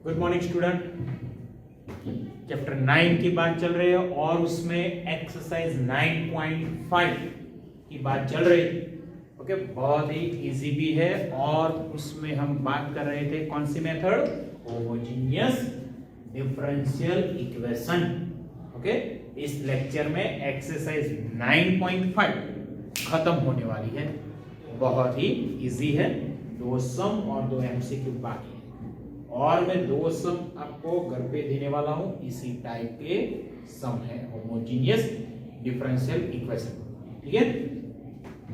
Good morning student. Chapter 9 की बात चल रही है और उसमें एक्सरसाइज 9.5 की बात चल रही है। ओके, बहुत ही इजी भी है और उसमें हम बात कर रहे थे कौन सी method, homogeneous differential equation. Okay, इस लेक्चर में एक्सरसाइज 9.5 खत्म होने वाली है। बहुत ही इजी है, 2 सम और 2 एमसीक्यू बाकी है और मैं 2 सम आपको घर पे देने वाला हूं। इसी टाइप के सम है, होमोजेनियस डिफरेंशियल इक्वेशन। ठीक है,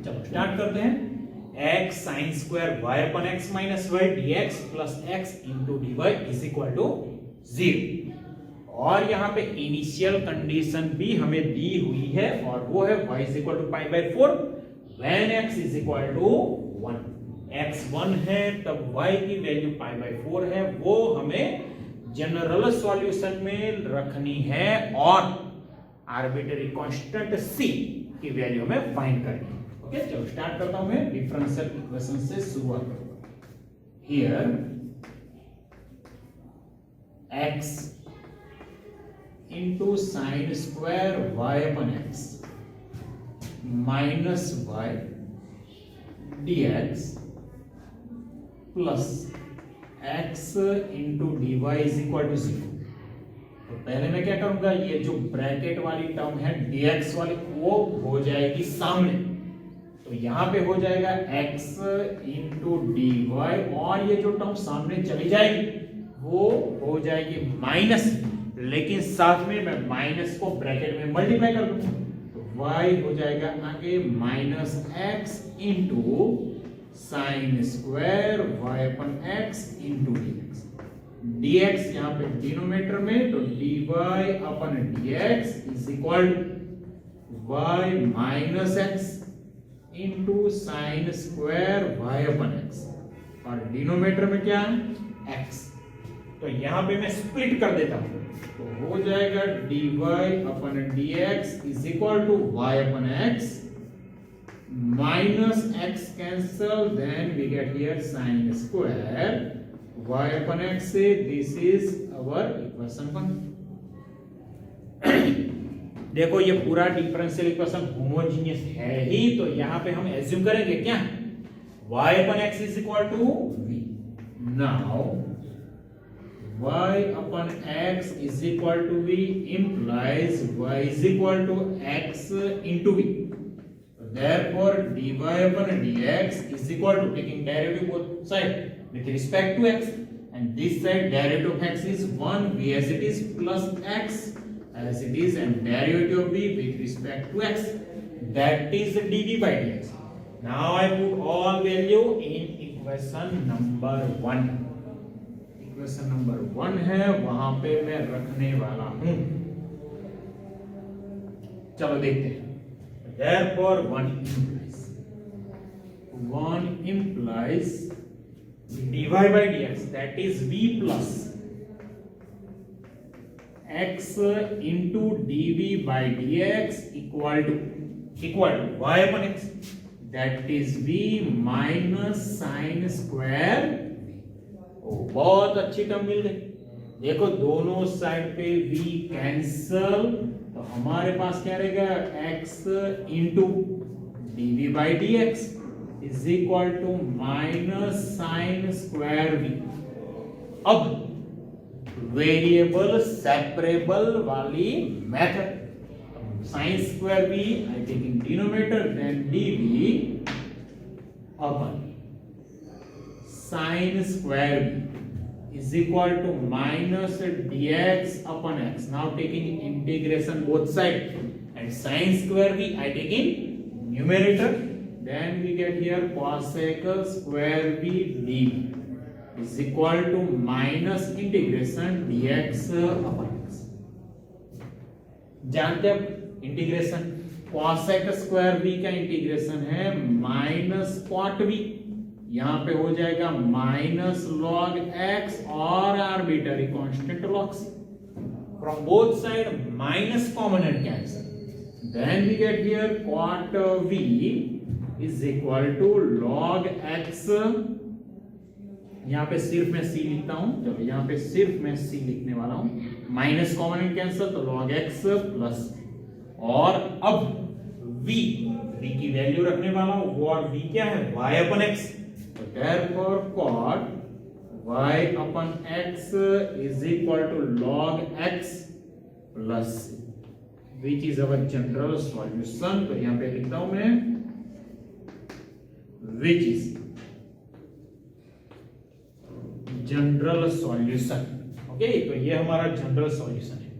चलो स्टार्ट करते हैं। x sin square y upon x minus y dx plus x into dy is equal to 0। और यहाँ पे इनिशियल कंडीशन भी हमें दी हुई है और वो है y is equal to pi by 4 when x is equal to 1। x 1 है तब y की वैल्यू पाई बाई 4 है, वो हमें जनरल सॉल्यूशन में रखनी है और आर्बिट्रेरी कांस्टेंट c की वैल्यू हमें फाइंड करनी है। ओके, चलो स्टार्ट करता हूं मैं। डिफरेंशियल इक्वेशन से शुरुआत करूंगा। Here x into sine square y upon x minus y dx plus x into D Y is equal to 0। तो पहले मैं क्या करूंगा, ये जो ब्रैकेट वाली टर्म है dx वाली वो हो जाएगी सामने, तो यहां पे हो जाएगा x इंटू डी वाई और ये जो टर्म सामने चली जाएगी वो हो जाएगी माइनस, लेकिन साथ में मैं माइनस को ब्रैकेट में मल्टीप्लाई कर दूंगा तो y हो जाएगा आगे minus x into sine square y अपन x इंटू dx। dx यहाँ पे डिनोमिनेटर में तो dy upon dx is equal to y minus x into sine square y upon x और डिनोमिनेटर में क्या है x। तो यहाँ पे मैं स्प्लिट कर देता हूँ तो हो जाएगा dy upon dx is equal to y upon x minus x cancel, then we get here sin square y upon x से this is our equation 1। देखो ये पूरा डिफरेंशियल इक्वेशन होमोजेनियस है ही, तो यहाँ पे हम एज्यूम करेंगे क्या, y upon x is equal to v। now y upon x is equal to v implies y is equal to x into v। Therefore, dy upon dx is equal to, taking derivative both side with respect to x, and this side derivative of x is 1 v as it is plus x as it is, and derivative of v with respect to x, that is dv by dx। Now I put all value in equation number 1। equation number 1 है, वहां पे मैं रखने वाला हूं। चलो देखते हैं। Therefore, 1 implies dy by dx, that is v plus x into dv by dx equal to y upon x, that is v minus sin square v। बहुत अच्छी टर्म मिल गई। देखो दोनों साइड पे v कैंसल, तो हमारे पास क्या रहेगा x into D by D X is equal to minus sine square v। अब वेरिएबल सेपरेबल वाली method, sine square v I taking denominator then dv upon sine square v is equal to minus dx upon x। now taking integration both side and sin square v I take in numerator, then we get here cosec square v dv is equal to minus integration dx upon x। जानते हैं integration, cosec square v का integration है minus cot v, यहां पे हो जाएगा minus log x और arbitrary constant log c। From both side minus common and cancel, then we get here cot v is equal to log x यहाँ पे सिर्फ मैं सी लिखता हूं, चलो यहाँ पे सिर्फ मैं सी लिखने वाला हूं, माइनस कॉमन एंड कैंसिल, तो log x प्लस, और अब v की वैल्यू रखने वाला हूं, वो और v क्या है, y अपन x, तो therefore cot y upon x is equal to log x plus which is our general solution. तो यहां पे लिखता हूं मैं which is general solution. Okay, तो ये हमारा जनरल सॉल्यूशन है,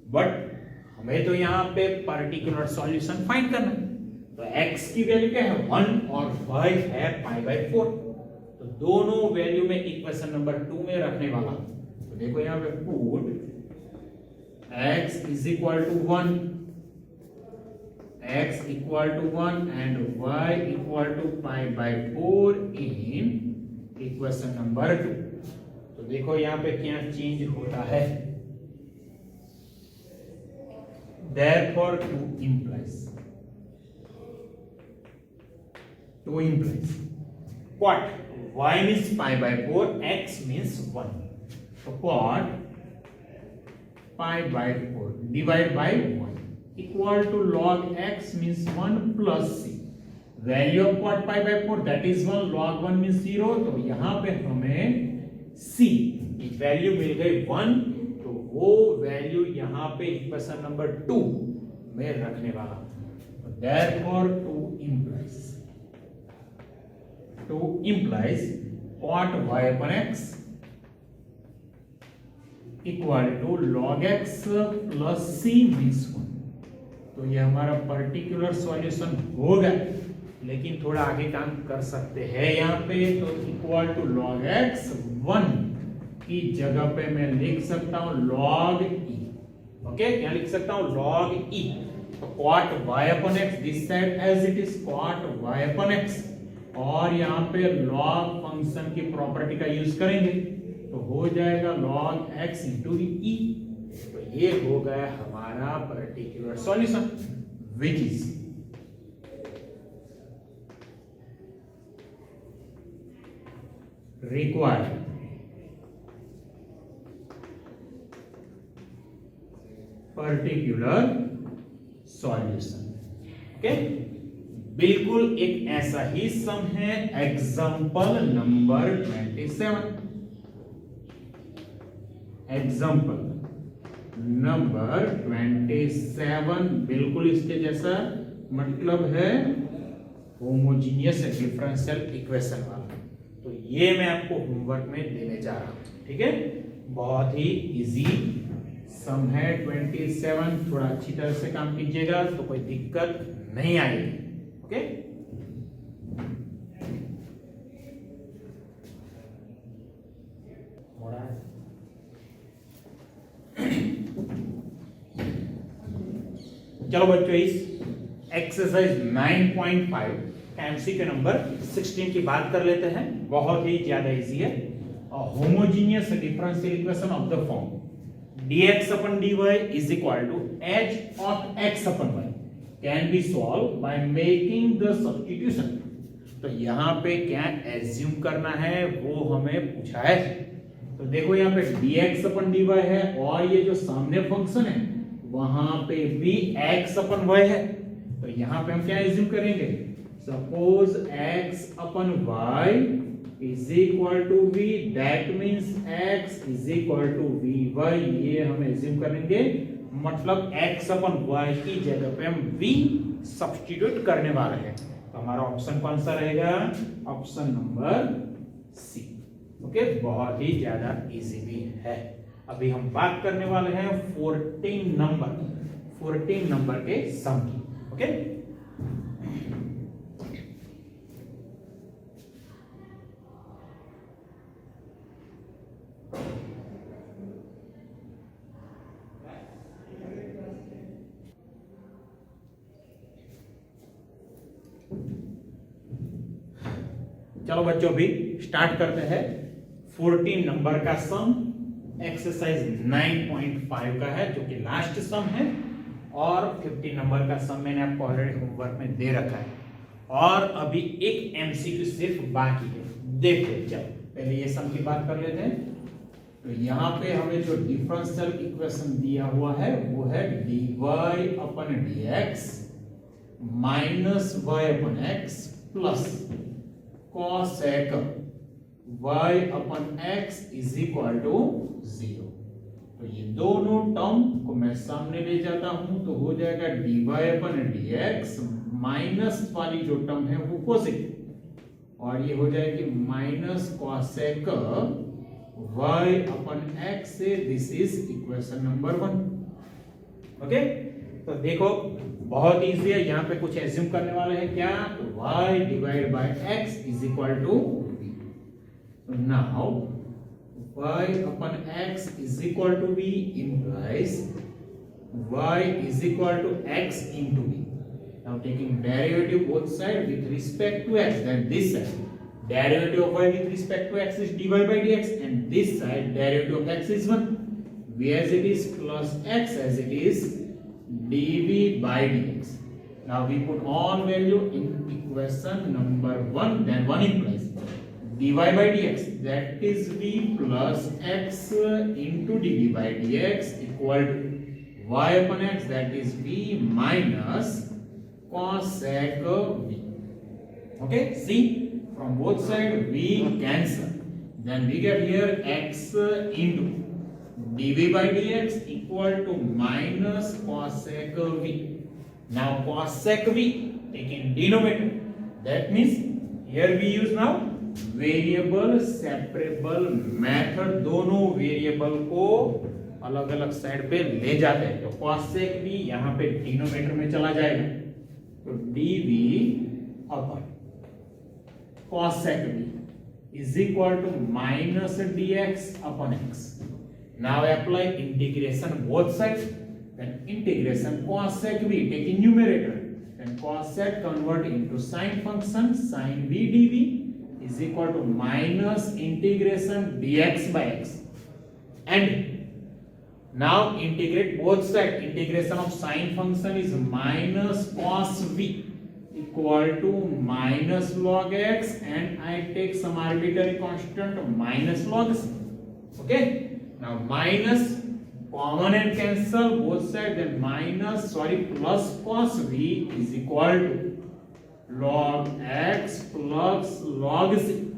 बट हमें तो यहां पे पर्टिकुलर सॉल्यूशन फाइंड करना है। तो x की वैल्यू क्या है 1 और y है π/4, तो दोनों वैल्यू में इक्वेशन नंबर 2 में रखने वाला। तो देखो यहां पे put x is equal to 1, x equal to 1 and y equal to π/4 in equation number 2। तो देखो यहां पे क्या चेंज होता है, therefore 2 implies what y means π/4, x means 1, so what π/4 divided by 1 equal to log x means 1 plus c, value of cot π/4 that is 1, log 1 means 0, तो यहां पे हमें c की वैल्यू मिल गई 1, तो वो वैल्यू यहां पे इक्वेशन नंबर 2 में रखने वाला। तो therefore 2 implies cot y upon x equal to log x प्लस c मीन्स 1। तो ये हमारा पर्टिकुलर सॉल्यूशन होगा, लेकिन थोड़ा आगे काम कर सकते हैं यहाँ पे। तो इक्वल टू log x 1 की जगह पे मैं लिख सकता हूँ log e। ओके, क्या लिख सकता हूँ log e। तो cot y upon x this side as it is cot y upon x, और यहाँ पे log फंक्शन की प्रॉपर्टी का यूज करेंगे तो हो जाएगा log x इंटू e। तो ये हो गया हमारा particular solution which is required particular solution. Okay, बिल्कुल एक ऐसा ही सम है एग्जांपल नंबर 27। एग्जांपल नंबर 27 बिल्कुल इसके जैसा, मतलब है होमोजीनियस डिफरेंशियल इक्वेशन वाला। तो ये मैं आपको होमवर्क में देने जा रहा हूं, ठीक है। बहुत ही इजी सम है 27, थोड़ा अच्छी तरह से काम कीजिएगा तो कोई दिक्कत नहीं आएगी। ओके, चलो बच्चों, इस एक्सरसाइज 9.5 एमसीक्यू नंबर 16 की बात कर लेते हैं। बहुत ही ज्यादा इजी है। Homogeneous differential equation of the form dx upon dy is equal to h of x upon y can be solved by making the substitution। तो यहाँ पे क्या एज्यूम करना है वो हमें पूछा है। तो देखो यहाँ पे dx upon dy है, और ये जो सामने फंक्शन है वहां पे भी x upon y है। तो यहाँ पे हम क्या एज्यूम करेंगे, suppose x upon y is equal to v, that means x is equal to vy, ये हम एज्यूम करेंगे। मतलब x अपन y की जगह पे हम v सब्स्टिट्यूट करने वाले हैं। तो हमारा ऑप्शन कौन सा रहेगा, ऑप्शन नंबर सी। ओके, बहुत ही ज्यादा इजी भी है। अभी हम बात करने वाले हैं 14 नंबर के सम की। ओके, चलो बच्चों भी स्टार्ट करते हैं। 14 नंबर का सम एक्सरसाइज 9.5 का है, जो कि लास्ट सम है, और 15 नंबर का सम मैंने आपको ऑलरेडी होमवर्क में दे रखा है, और अभी एक एमसीक्यू सिर्फ बाकी है। देखो चलो पहले ये सम की बात कर लेते हैं। तो यहाँ पे हमें जो डिफरेंशियल इक्वेशन दिया हुआ है वो है dy upon dx minus y upon x plus cosec y upon x is equal to 0। तो ये दोनों टर्म को मैं सामने ले जाता हूं तो हो जाएगा dy अपन dx माइनस वाली जो टर्म है वो कोसेक और ये हो जाएगी माइनस cosec y अपन x से। This is equation number 1। Okay तो देखो बहुत इजी है, यहाँ पे कुछ एज्यूम करने वाले हैं क्या, तो y divide by x is equal to v। तो now y upon x is equal to v implies y is equal to x into v. Now taking derivative both side with respect to x, then this side derivative of y with respect to x is dy by dx and this side derivative of x is 1. v as it is plus x as it is dv by dx. Now we put all value in equation number 1, then 1 implies dy by dx that is v plus x into dv by dx equal to y upon x that is v minus cosec v. Okay, see from both sides we cancel, then we get here x into dv by dx equal to minus cosec v. Now cosec v taken denominator, that means here we use now variable separable method, दोनों variable को अलग अलग side पे ले जाते हैं। तो cosec v यहाँ पे डिनोमिनेटर में चला जाएगा तो dv upon cosec v is equal to minus dx upon x. Now apply integration both sides, then integration cosec v taking numerator, then cosec convert into sine function sin v dv is equal to minus integration dx by x, and now integrate both sides. Integration of sine function is minus cos v equal to minus log x, and I take some arbitrary constant minus log c. Okay, now minus common and cancel both sides, then minus plus cos v is equal to log x plus log c.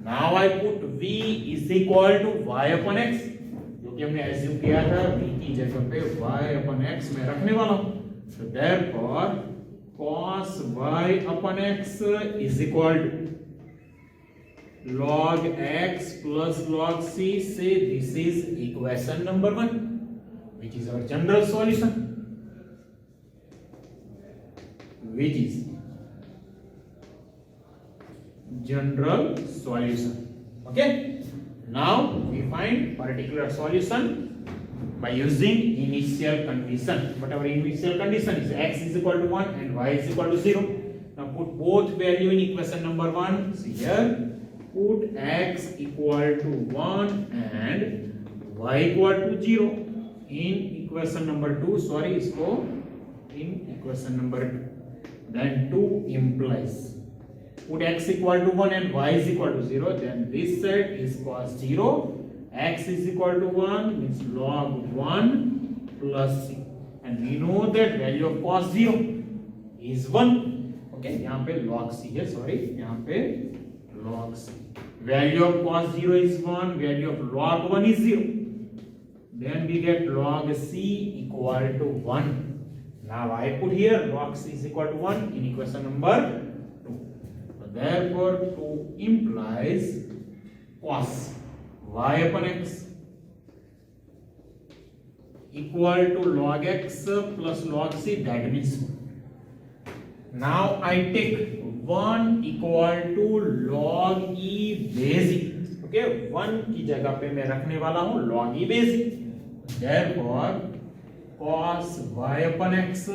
Now I put v is equal to y upon x, जो कि हमने assume किया था v की जगह पे y upon x में रखने वाला हूं। So therefore cos y upon x is equal to log x plus log c. Say this is equation number 1, which is our general solution, which is general solution. Okay, now we find particular solution by using initial condition. Whatever initial condition is, x is equal to 1 and y is equal to 0. Now put both value in equation number 1. See here, put x equal to 1 and y equal to 0 in equation number 2. Sorry, इसको in equation number 2. Then 2 implies put x equal to 1 and y is equal to 0, then this side is cos 0, x is equal to 1 means log 1 plus c, and we know that value of cos 0 is 1. Okay, यहाँ पे log c है, sorry, यहाँ पे log c. Value of cos 0 is 1, value of log 1 is 0. Then we get log c equal to 1. Now I put here log c is equal to 1 in equation number 2. Therefore 2 implies cos y upon x equal to log x plus log c. That means now I take 1 equal to log e basic. Okay, 1 की जगह पे मैं रखने वाला हूं log e basic. Therefore cos y upon x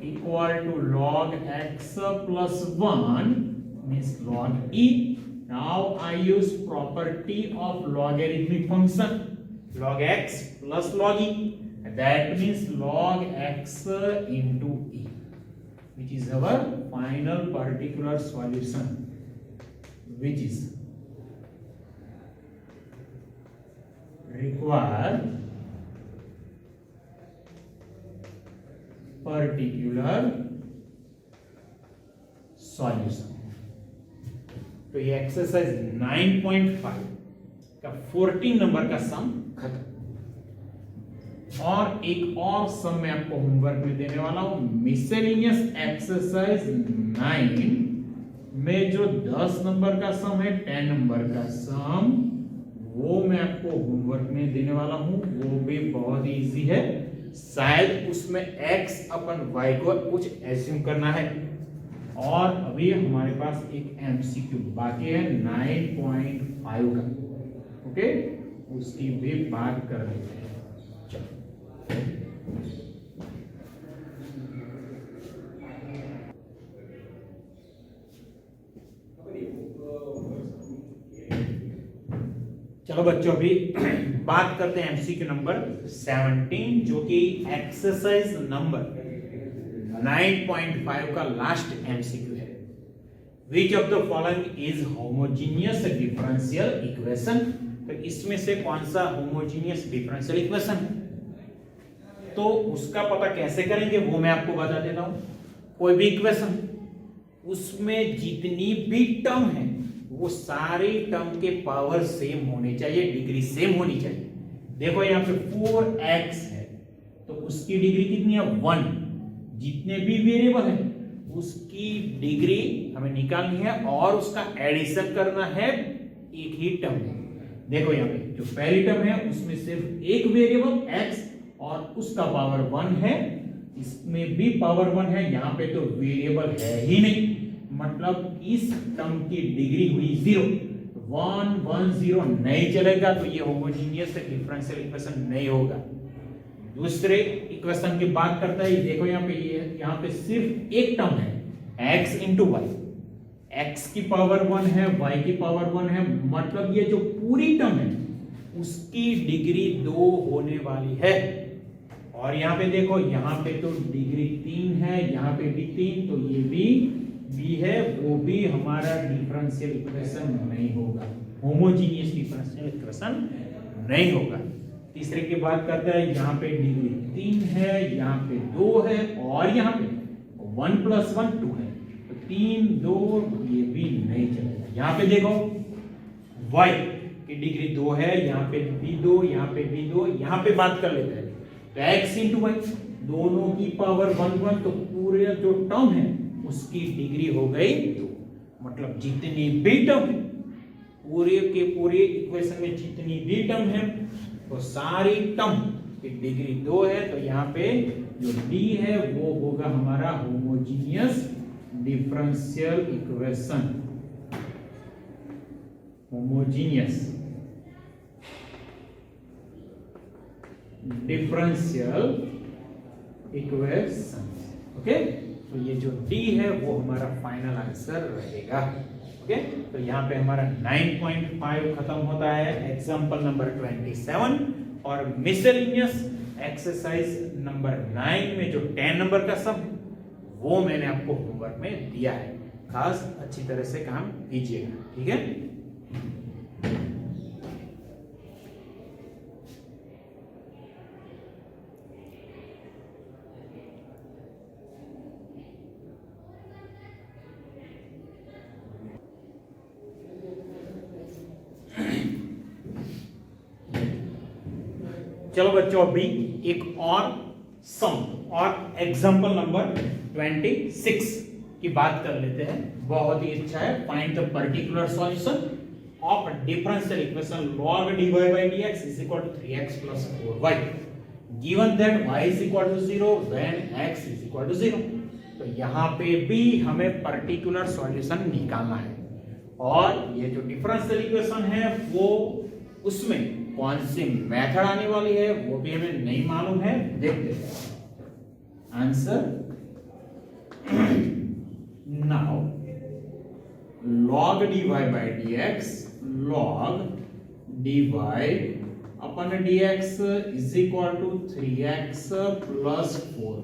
equal to log x plus 1 means log e. Now I use property of logarithmic function, log x plus log e, and that means log x into e, which is our final particular solution, which is require particular solution। तो ये exercise 9.5 का 14 number का सम खत्म। और एक और सम मैं आपको होमवर्क में देने वाला हूं, मिसलेनियस एक्सरसाइज 9 में जो 10 नंबर का सम है, 10 नंबर का सम, वो मैं आपको होमवर्क में देने वाला हूं। वो भी बहुत इजी है, शायद उसमें x अपन y को कुछ एज्यूम करना है। और अभी हमारे पास एक एमसीक्यू बाकी है 9.5 का, ओके, उसकी भी बात कर लेते हैं। चलो बच्चों, अभी बात करते हैं एमसीक्यू नंबर 17, जो कि एक्सरसाइज नंबर 9.5 का लास्ट एमसीक्यू है। Which of the following is homogeneous differential equation. तो इसमें से कौन सा होमोजीनियस डिफरेंशियल इक्वेशन, तो उसका पता कैसे करेंगे वो मैं आपको बता देता हूं। कोई भी इक्वेशन, उसमें जितनी भी टर्म है वो सारे टर्म के पावर सेम होने चाहिए, डिग्री सेम होनी चाहिए। देखो यहाँ पे 4x है तो उसकी डिग्री कितनी है, 1। जितने भी वेरिएबल है उसकी डिग्री हमें निकालनी है और उसका एडिशन करना है एक ही टर्म में। देखो यहाँ पे जो पहली टर्म है उसमें सिर्फ एक वेरिएबल x और उसका पावर 1 है, इसमें भी पावर 1 है, यहाँ पे तो वेरिएबल है ही नहीं, मतलब इस टर्म की डिग्री हुई 0। 1 1 0 नहीं चलेगा, तो ये होमोजीनियस डिफरेंशियल इक्वेशन नहीं होगा। दूसरे इक्वेशन की बात करता है, देखो यहाँ पे सिर्फ एक टर्म है x इंटू वाई, x की पावर 1 है, y की पावर 1 है, मतलब ये जो पूरी टर्म है उसकी डिग्री 2 होने वाली है। और यहाँ पे देखो, यहाँ पे तो डिग्री 3 है, यहाँ पे भी 3, तो ये भी है, वो भी हमारा डिफरेंशियल इक्वेशन नहीं होगा, होमोजीनियस डिफरेंशियल इक्वेशन नहीं होगा। तीसरे की बात करता है, यहाँ पे डिग्री 3 है, यहाँ पे 2 है, और यहाँ पे 1 + 1 2 है, तो 3 2, ये भी नहीं चलेगा। यहाँ पे देखो y की डिग्री 2 है, यहाँ पे भी 2, यहाँ पे भी 2, यहाँ पे बात कर लेते हैं तो x इंटू वाई, दोनों की पावर 1 1, तो पूरे जो टर्म है उसकी डिग्री हो गई 2। मतलब जितनी भी टर्म है, पूरे के पूरे इक्वेशन में जितनी भी टर्म है तो सारी टर्म की डिग्री 2 है, तो यहाँ पे जो d है वो होगा हमारा homogeneous differential equation. Homogeneous differential equation, okay. तो ये जो D है वो हमारा फाइनल आंसर रहेगा, ओके। तो यहाँ पे हमारा 9.5 खत्म होता है, एग्जांपल नंबर 27। और मिसलेनियस एक्सरसाइज नंबर 9 में जो 10 नंबर का सम वो मैंने आपको होमवर्क में दिया है, खास अच्छी तरह से काम कीजिएगा, ठीक है। चलो बच्चों, अभी एक और सम और एग्जांपल नंबर 26 की बात कर लेते हैं। बहुत ही अच्छा है। Find the particular solution of differential equation log dy by dx is equal to 3x plus 4y given that y is equal to 0 when x is equal to 0। तो यहाँ पे भी हमें पर्टिकुलर सॉल्यूशन निकालना है, और ये जो डिफरेंशियल इक्वेशन है वो उसमें कौन सी मेथड आने वाली है वो भी हमें नहीं मालूम है। देखते हैं answer. Now log dy by dx, log dy upon dx is equal to 3x plus 4।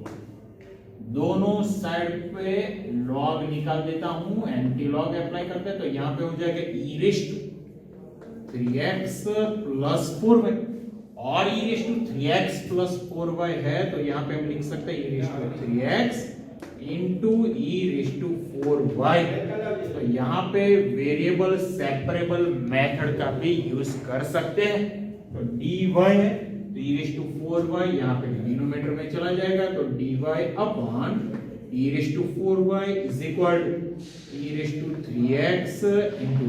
दोनों साइड पे log निकाल देता हूं, एंटी लॉग अप्लाई करते हैं, तो यहां पे हो जाएगा e raise to 3x plus 4y। और e raise to 3x plus 4y है तो यहाँ पे हम लिख सकते हैं e raise to 3x into e raise to 4y। तो यहाँ पे वेरिएबल सेपरेबल मेथड का भी यूज कर सकते हैं। तो dy है तो e रेस टू 4y यहाँ पे डिनोमिनेटर में चला जाएगा तो dy upon e raise to 4y is equal to e raise to 3x into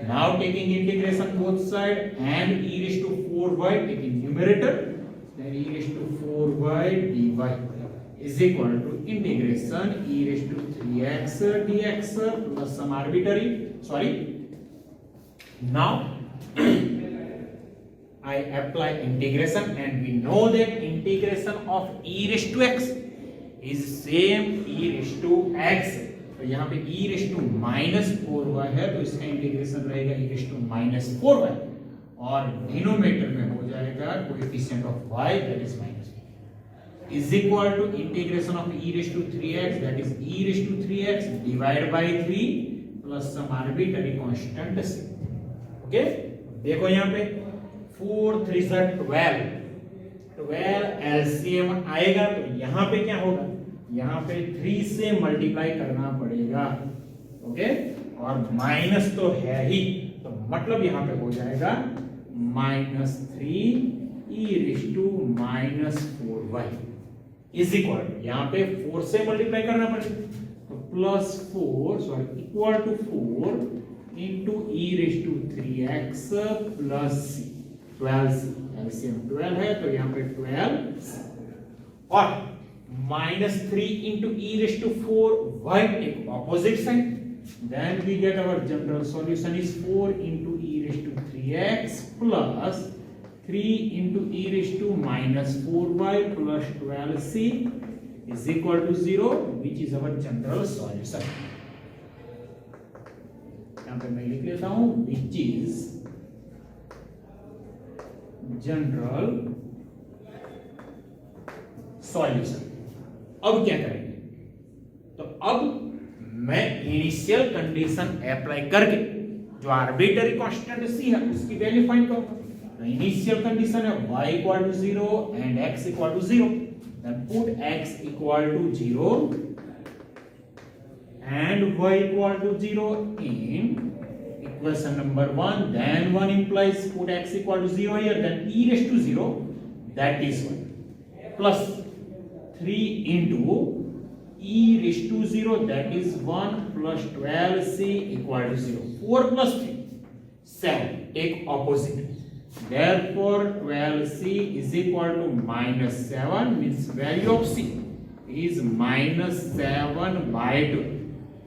now taking integration both side and e raised to 4y taking numerator then e raised to 4y dy is equal to integration e raised to 3x dx plus some arbitrary now I apply integration and we know that integration of e raised to x is same e raised to x। तो यहाँ पे e raise to minus 4y है तो इसका integration रहेगा e raise to minus 4y और denominator में हो जाएगा coefficient of y that is minus is equal to integration of e raise to 3x that is e raise to 3x divide by 3 plus some arbitrary constant c। Okay देखो यहाँ पे 4 3 12 LCM आएगा तो यहाँ पे क्या होगा, यहाँ पे 3 से मल्टीप्लाई करना पड़ेगा। ओके और माइनस तो है ही तो मतलब यहाँ पे हो जाएगा -3 e raise to -4y is equal यहाँ पे 4 से मल्टीप्लाई करना पड़ेगा तो +4 equal to 4 into e raise to 3x plus 12c LCM 12 है तो यहाँ पे 12 और -3 into e raised to 4y take opposite side then we get our general solution is 4 into e raised to 3x plus 3 into e raised to -4y plus 12c is equal to 0 which is our general solution। यहाँ पे मैं लिख लेता हूँ which is general solution. अब क्या करेंगे तो अब मैं इनिशियल कंडीशन अप्लाई करके जो आर्बिट्ररी कांस्टेंट c है उसकी वैल्यू फाइंड करूंगा। तो इनिशियल कंडीशन है y equal to 0 and x equal to 0 then put x equal to 0 and y equal to 0 in equation number 1 then 1 implies put x equal to 0 here then e raised to 0 that is 1 plus 3 into e raised to 0 that is 1 plus 12c equal to 0 4 plus 3 7 take opposite therefore 12c is equal to -7 means value of c is -7 by 2।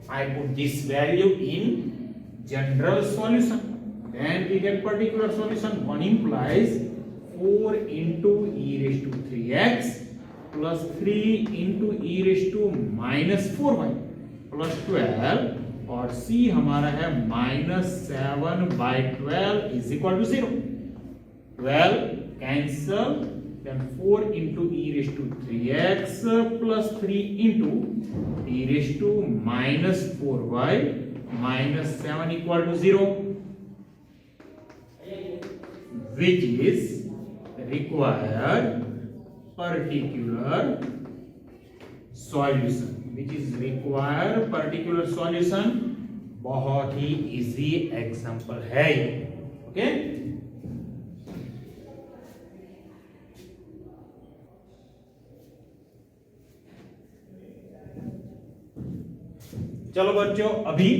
I put this value in general solution then we get particular solution 1 implies 4 into e raised to 3x plus 3 into e raised to -4y plus 12 और c हमारा है -7 by 12 is equal to 0 12 cancel then 4 into e raised to 3x plus 3 into e raised to -4y -7 equal to 0 which is required particular solution बहुत ही easy example है ये। Okay चलो बच्चों अभी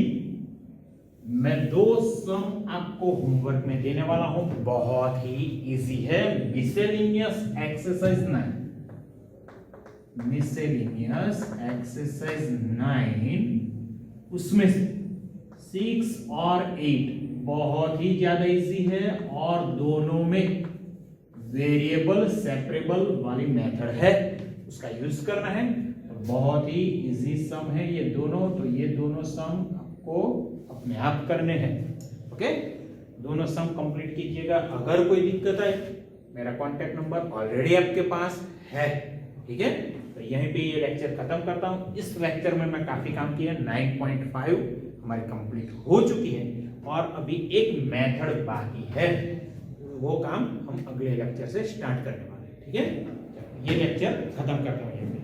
मैं 2 सम आपको होमवर्क में देने वाला हूं बहुत ही इजी है। मिसेलेनियस एक्सरसाइज 9 उसमें से 6 और 8 बहुत ही ज्यादा इजी है और दोनों में वेरिएबल सेपरेबल वाली मेथड है उसका यूज करना है। बहुत ही इजी सम है ये दोनों तो ये दोनों सम आपको अपने आप करने हैं। ओके दोनों सम कंप्लीट कीजिएगा। अगर कोई दिक्कत है मेरा कांटेक्ट नंबर ऑलरेडी आपके पास है ठीक है। तो यहीं पे ये लेक्चर खत्म करता हूं। इस लेक्चर में मैं काफी काम किया 9.5 हमारी कंप्लीट हो चुकी है और अभी एक मेथड बाकी है वो काम हम अगले लेक्चर से स्टार्ट करने वाले हैं, ठीक है। ये लेक्चर खत्म करता हूँ यहीं पे।